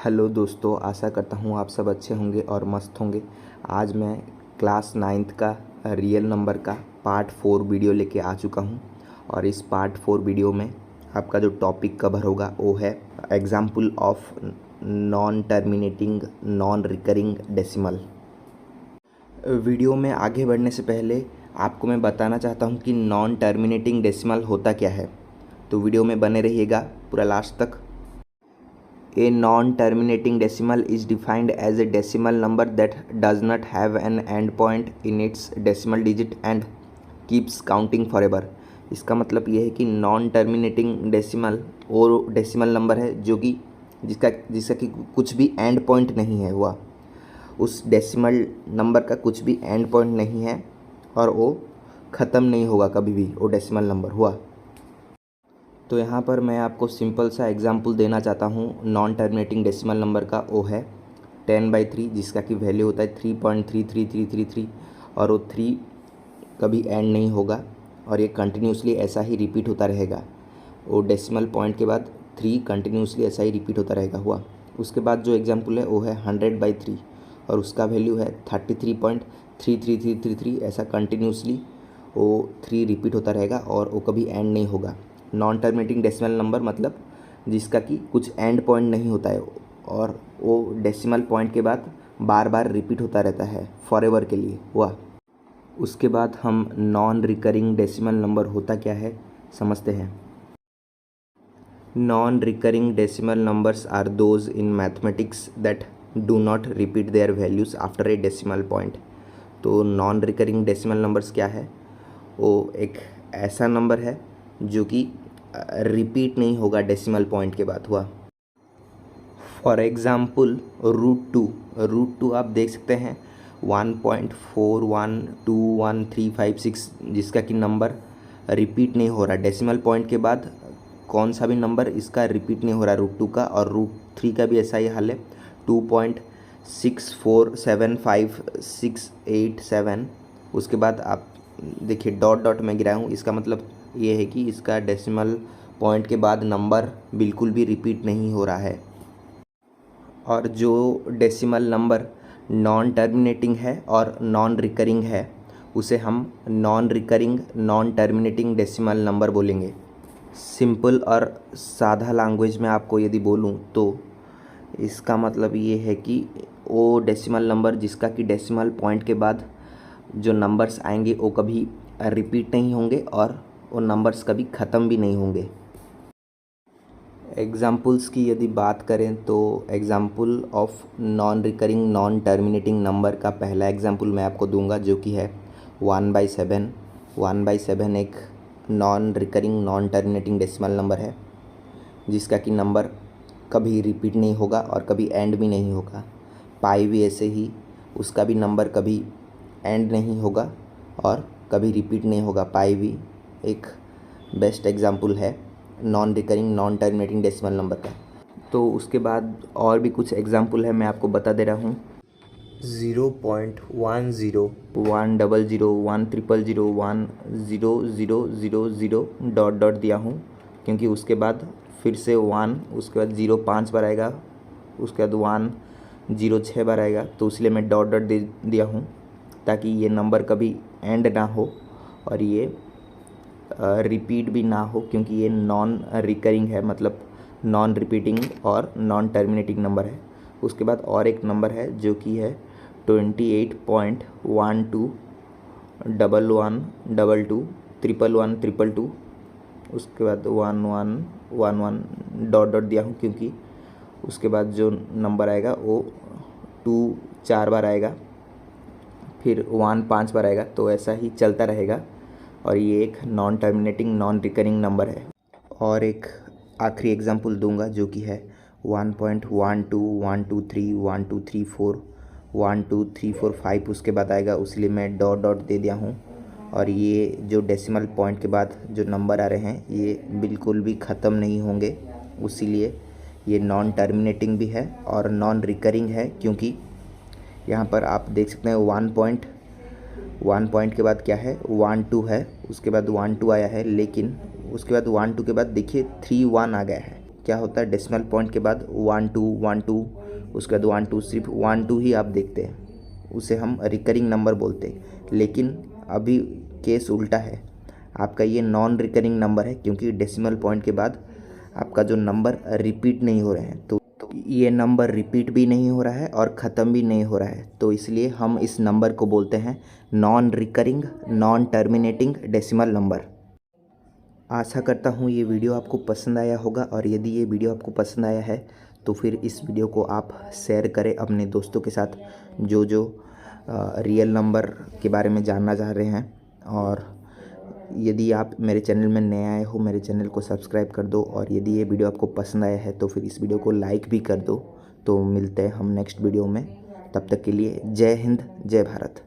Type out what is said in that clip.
Hello दोस्तों, आशा करता हूँ आप सब अच्छे होंगे और मस्त होंगे। आज मैं क्लास 9th का रियल नंबर का पार्ट 4 वीडियो लेके आ चुका हूँ। और इस पार्ट 4 वीडियो में आपका जो टॉपिक कवर होगा वो है example of non terminating non recurring decimal. Video में आगे बढ़ने से पहले आपको मैं बताना चाहता हूँ कि नॉन टर्मिनेटिंग डेसिमल होता क्या है, तो वीडियो में बने रहिएगा पूरा लास्ट तक। A non-terminating decimal is defined as a decimal number that does not have an endpoint in its decimal digit and keeps counting forever। इसका मतलब ये है कि नॉन टर्मिनेटिंग डेसिमल और डेसिमल नंबर है जो कि जिसका कि कुछ भी एंड पॉइंट नहीं है हुआ। उस डेसिमल नंबर का कुछ भी एंड पॉइंट नहीं है और वो ख़त्म नहीं होगा कभी भी, वो डेसिमल नंबर हुआ। तो यहाँ पर मैं आपको सिंपल सा एग्जांपल देना चाहता हूँ नॉन टर्मिनेटिंग डेसिमल नंबर का। वो है 10/3 जिसका कि वैल्यू होता है 3.33333 और वो 3 कभी एंड नहीं होगा और ये कंटिन्यूसली ऐसा ही रिपीट होता रहेगा। वो डेसिमल पॉइंट के बाद 3 कंटिन्यूसली ऐसा ही रिपीट होता रहेगा हुआ। उसके बाद जो एग्जाम्पल है वो है 100/3 और उसका वैल्यू है 33.33333। ऐसा कंटिन्यूसली वो 3 रिपीट होता रहेगा और वो कभी एंड नहीं होगा। नॉन टर्मिनेटिंग डेसिमल नंबर मतलब जिसका कि कुछ एंड पॉइंट नहीं होता है और वो डेसिमल पॉइंट के बाद बार बार रिपीट होता रहता है फॉरएवर के लिए हुआ। उसके बाद हम नॉन रिकरिंग डेसिमल नंबर होता क्या है समझते हैं। Non recurring decimal numbers are those in mathematics that do not repeat their values after a decimal point. तो नॉन रिकरिंग डेसिमल नंबर्स क्या है, वो एक ऐसा नंबर है जो कि रिपीट नहीं होगा डेसिमल पॉइंट के बाद हुआ। फॉर एग्ज़ाम्पल रूट टू आप देख सकते हैं 1.41211356 जिसका कि नंबर रिपीट नहीं हो रहा डेसिमल पॉइंट के बाद। कौन सा भी नंबर इसका रिपीट नहीं हो रहा रूट 2 का। और रूट 3 का भी ऐसा ही हाल है 2.647567। उसके बाद आप देखिए डॉट मैं गिराया हूँ, इसका मतलब ये है कि इसका डेसिमल पॉइंट के बाद नंबर बिल्कुल भी रिपीट नहीं हो रहा है। और जो डेसिमल नंबर नॉन टर्मिनेटिंग है और नॉन रिकरिंग है उसे हम non recurring non terminating decimal number बोलेंगे। सिंपल और सादा लैंग्वेज में आपको यदि बोलूँ तो इसका मतलब ये है कि वो डेसिमल नंबर जिसका कि डेसिमल पॉइंट के बाद जो नंबर्स आएंगे वो कभी रिपीट नहीं होंगे और वो नंबर्स कभी ख़त्म भी नहीं होंगे। एग्ज़ाम्पल्स की यदि बात करें तो example of non recurring non terminating number का पहला एग्ज़ाम्पल मैं आपको दूंगा जो कि है 1/7। 1/7 एक non recurring non terminating decimal number है जिसका कि नंबर कभी रिपीट नहीं होगा और कभी एंड भी नहीं होगा। पाई भी ऐसे ही, उसका भी नंबर कभी एंड नहीं होगा और कभी रिपीट नहीं होगा। पाई भी एक बेस्ट एग्जाम्पल है non recurring non terminating decimal number का। तो उसके बाद और भी कुछ एग्जाम्पल है, मैं आपको बता दे रहा हूँ। 0.10 100 100 1000 डॉट दिया हूँ क्योंकि उसके बाद फिर से 1, उसके बाद 0 5 बार आएगा, उसके बाद 1 0 6 बार आएगा, तो इसलिए मैं डॉट दे दिया हूँ ताकि ये नंबर कभी एंड ना हो और ये रिपीट भी ना हो क्योंकि ये नॉन रिकरिंग है, मतलब नॉन रिपीटिंग और नॉन टर्मिनेटिंग नंबर है। उसके बाद और एक नंबर है जो कि है 28.12 1112 111 उसके बाद 1111 डॉट दिया हूँ क्योंकि उसके बाद जो नंबर आएगा वो 2 4 बार आएगा, फिर 1 5 बार आएगा, तो ऐसा ही चलता रहेगा और ये एक non terminating non recurring number है। और एक आखिरी एग्जांपल दूंगा जो कि है 1.12 123 1234 12345 उसके बाद आएगा, इसलिए मैं डॉट दे दिया हूँ। और ये जो डेसिमल पॉइंट के बाद जो नंबर आ रहे हैं ये बिल्कुल भी ख़त्म नहीं होंगे, इसीलिए ये नॉन टर्मिनेटिंग भी है और नॉन रिकरिंग है क्योंकि यहाँ पर आप देख सकते हैं 1 पॉइंट के बाद क्या है 1 2 है, उसके बाद 1 2 आया है, लेकिन उसके बाद 1 2 के बाद देखिए 3 1 आ गया है। क्या होता है, डेसिमल पॉइंट के बाद 1 2 1 2, उसके बाद 1 2, सिर्फ 1 2 ही आप देखते हैं, उसे हम रिकरिंग नंबर बोलते हैं। लेकिन अभी केस उल्टा है, आपका ये नॉन रिकरिंग नंबर है, क्योंकि डेसिमल पॉइंट के बाद आपका जो नंबर रिपीट नहीं हो रहे हैं, तो ये नंबर रिपीट भी नहीं हो रहा है और ख़त्म भी नहीं हो रहा है, तो इसलिए हम इस नंबर को बोलते हैं non recurring non terminating decimal number. आशा करता हूँ ये वीडियो आपको पसंद आया होगा, और यदि ये वीडियो आपको पसंद आया है तो फिर इस वीडियो को आप शेयर करें अपने दोस्तों के साथ, जो रियल नंबर के बारे में जानना चाह रहे हैं। और यदि आप मेरे चैनल में नए आए हो, मेरे चैनल को सब्सक्राइब कर दो, और यदि ये वीडियो आपको पसंद आया है तो फिर इस वीडियो को लाइक भी कर दो। तो मिलते हैं हम नेक्स्ट वीडियो में, तब तक के लिए जय हिंद, जय भारत।